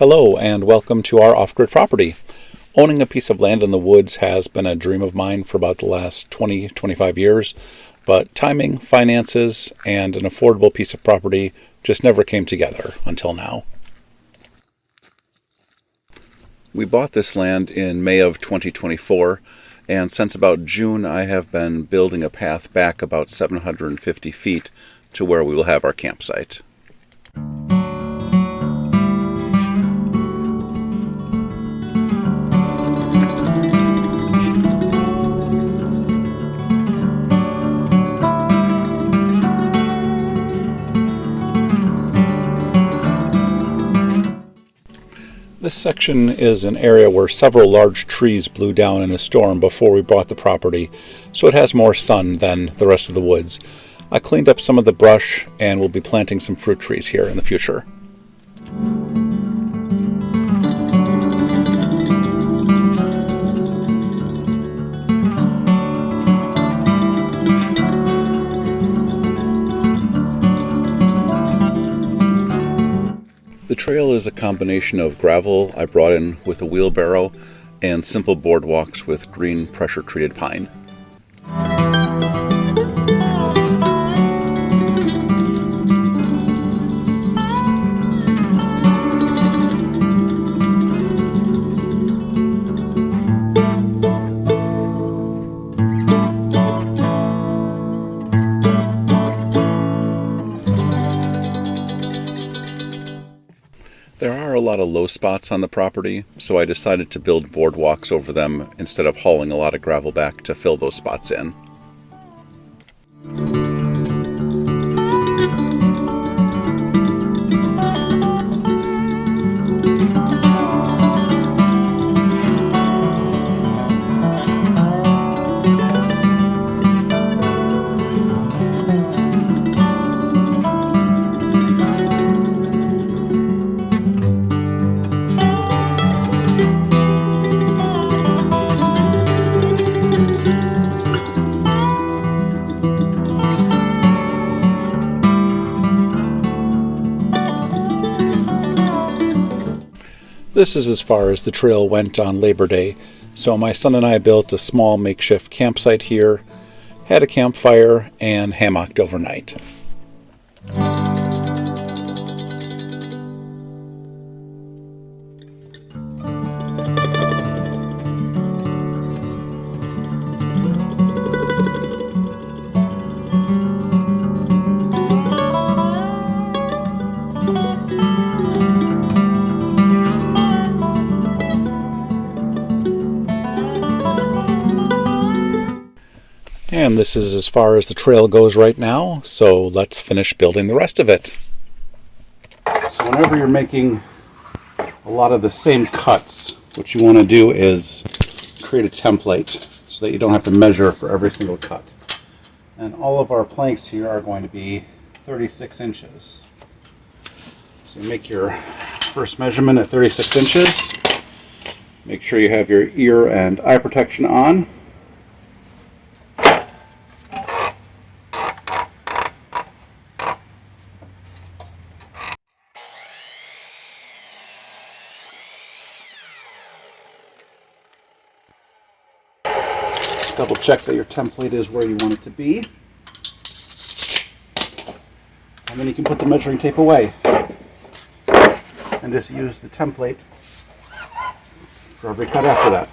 Hello and welcome to our off-grid property. Owning a piece of land in the woods has been a dream of mine for about the last 25 years, but timing, finances, and an affordable piece of property just never came together until now. We bought this land in May of 2024, and since about June I have been building a path back about 750 feet to where we will have our campsite. This section is an area where several large trees blew down in a storm before we bought the property, so it has more sun than the rest of the woods. I cleaned up some of the brush and will be planting some fruit trees here in the future. The trail is a combination of gravel I brought in with a wheelbarrow and simple boardwalks with green pressure-treated pine. There are a lot of low spots on the property, so I decided to build boardwalks over them instead of hauling a lot of gravel back to fill those spots in. This is as far as the trail went on Labor Day, so my son and I built a small makeshift campsite here, had a campfire, and hammocked overnight. And this is as far as the trail goes right now, so let's finish building the rest of it. So whenever you're making a lot of the same cuts, what you want to do is create a template so that you don't have to measure for every single cut. And all of our planks here are going to be 36 inches. So you make your first measurement at 36 inches. Make sure you have your ear and eye protection on. Double check that your template is where you want it to be. And then you can put the measuring tape away. And just use the template for every cut after that.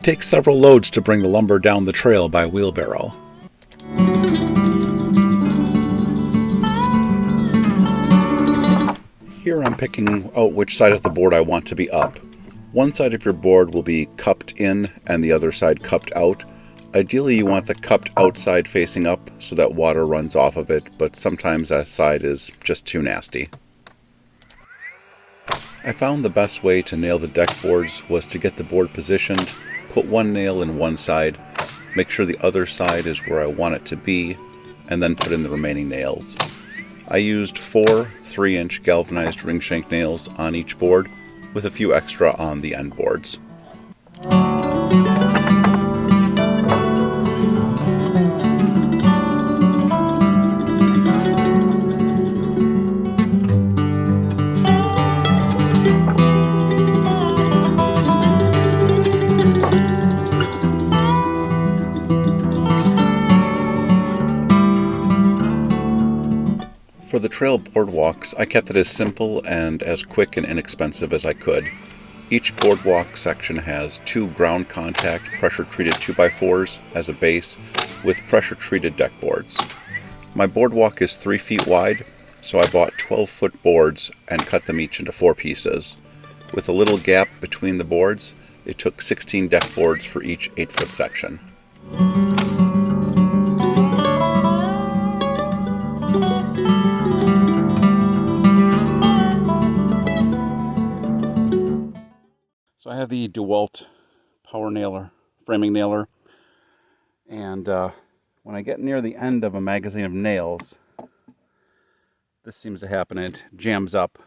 takes several loads to bring the lumber down the trail by wheelbarrow. Here I'm picking out which side of the board I want to be up. One side of your board will be cupped in and the other side cupped out. Ideally you want the cupped outside facing up so that water runs off of it, but sometimes that side is just too nasty. I found the best way to nail the deck boards was to get the board positioned, put one nail in one side, make sure the other side is where I want it to be, and then put in the remaining nails. I used 4 3-inch galvanized ring shank nails on each board, with a few extra on the end boards. For the trail boardwalks, I kept it as simple and as quick and inexpensive as I could. Each boardwalk section has 2 ground contact pressure-treated 2x4s as a base with pressure-treated deck boards. My boardwalk is 3 feet wide, so I bought 12-foot boards and cut them each into 4 pieces. With a little gap between the boards, it took 16 deck boards for each 8-foot section. So I have the DeWalt power nailer, framing nailer, and when I get near the end of a magazine of nails, this seems to happen, it jams up.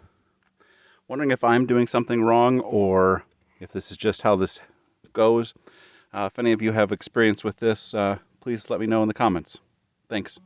Wondering if I'm doing something wrong or if this is just how this goes. If any of you have experience with this, please let me know in the comments. Thanks.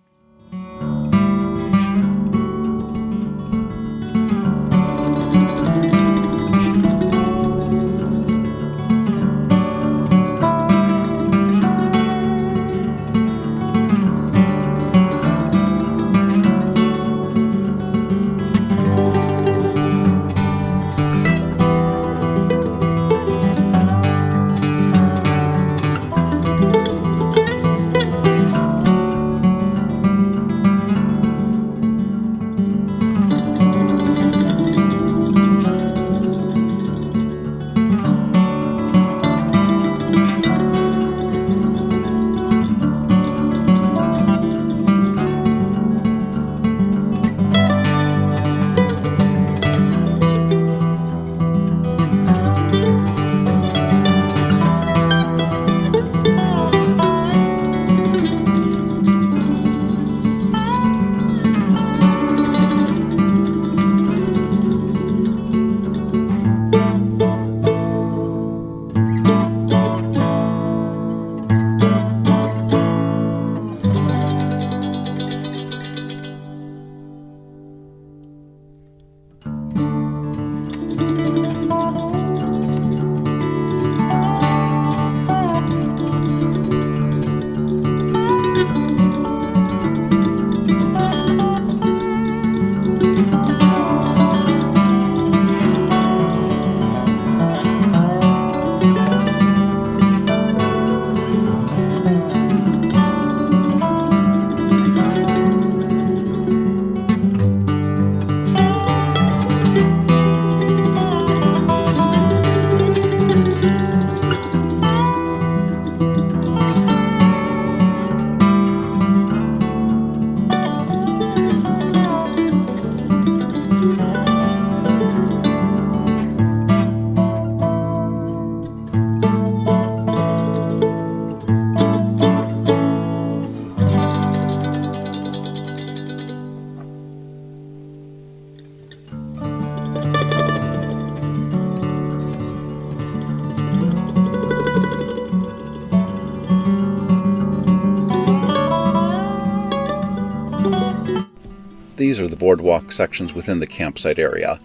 These are the boardwalk sections within the campsite area.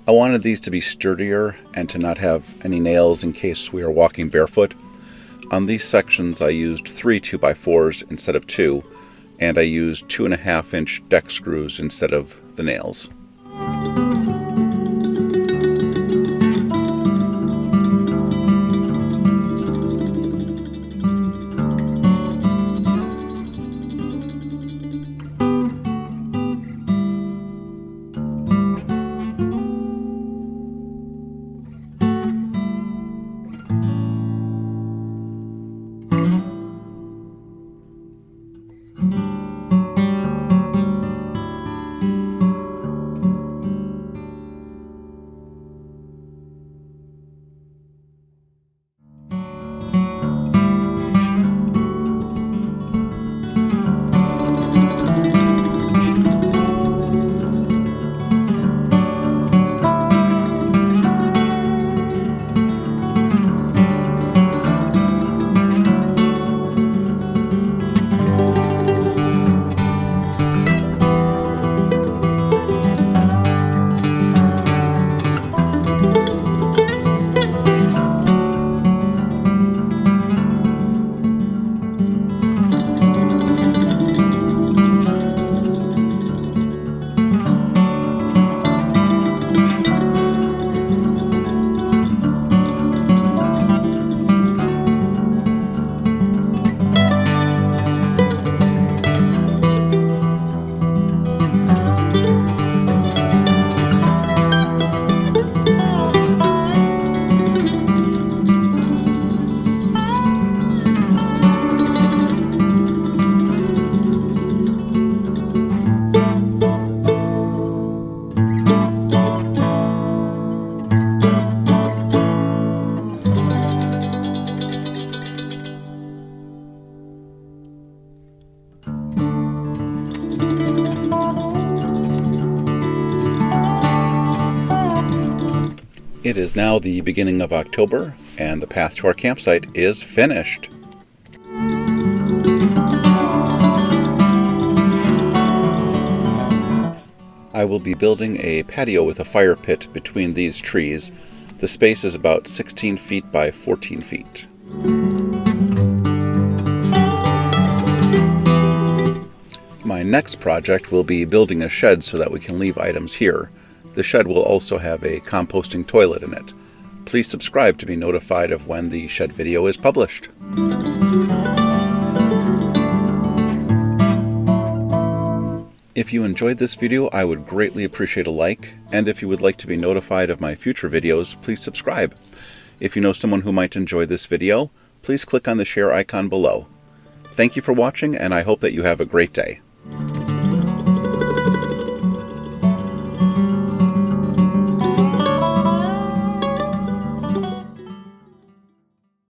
I wanted these to be sturdier and to not have any nails in case we are walking barefoot. On these sections I used 3 2x4s instead of 2, and I used 2.5-inch deck screws instead of the nails. It is now the beginning of October, and the path to our campsite is finished. I will be building a patio with a fire pit between these trees. The space is about 16 feet by 14 feet. My next project will be building a shed so that we can leave items here. The shed will also have a composting toilet in it. Please subscribe to be notified of when the shed video is published. If you enjoyed this video, I would greatly appreciate a like, and if you would like to be notified of my future videos, please subscribe. If you know someone who might enjoy this video, please click on the share icon below. Thank you for watching, and I hope that you have a great day.